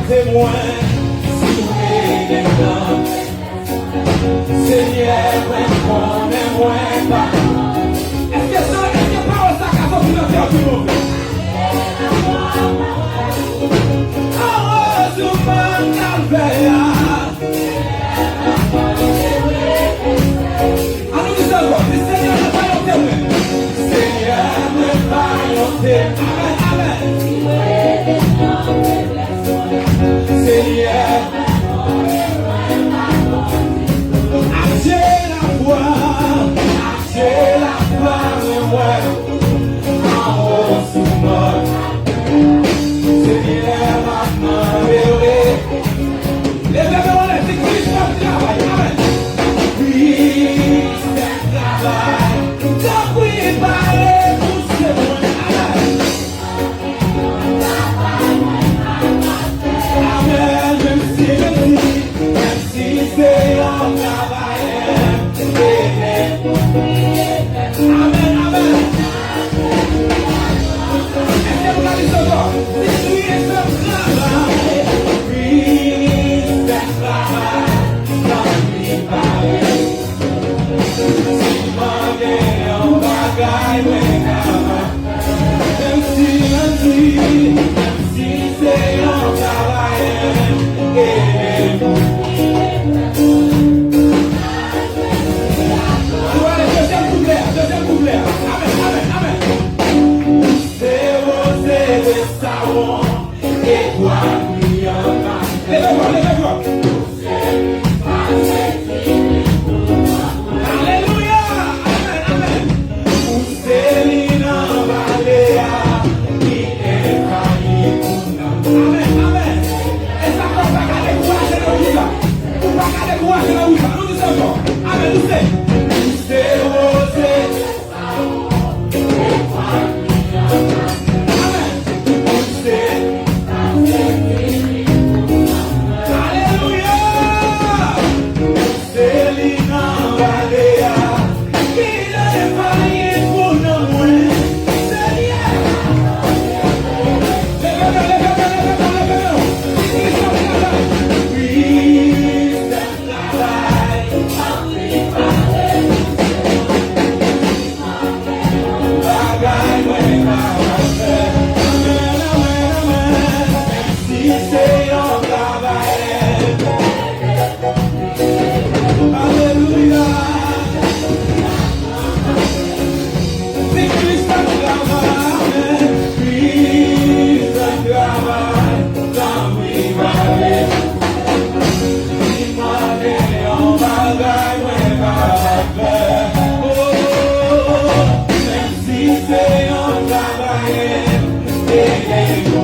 témoin, soulever les mains. Seigneur, on est moins pas. Est-ce que parole ça qu'a sorti dans le cœur du mauvais? Heureusement, calvaire. Alors nous avons, le Seigneur ne va pas témoin. Seigneur ne va pas témoin. Amen, amen. Seigneur, j'ai la foi, mais moi, en haut sous mort. Seigneur, maintenant, les bébés, on est Christ, on travaille, amen. Oui, c'est travail, donc oui, parlez, vous, c'est bon, amen. Amen, même si c'est en travail. Amen, amen. Est-ce que vous avez ce soir? Si tu es ce travail, oui, c'est travail, sans lui parler. Si manquer en bagaille, même si c'est en travail, aidez-vous. Deuxième couplet. Amen, amen. C'est rosé de savon et toi, lui en bas. Lève-toi. Alléluia. Amen, amen. C'est l'ina valéa qui est failli. Amen, amen. Et ça va pas garder courage dans la bouche. Ou pas garder courage dans la bouche. Nous disons encore. Amen, nous c'est. C'est rosé. Hey,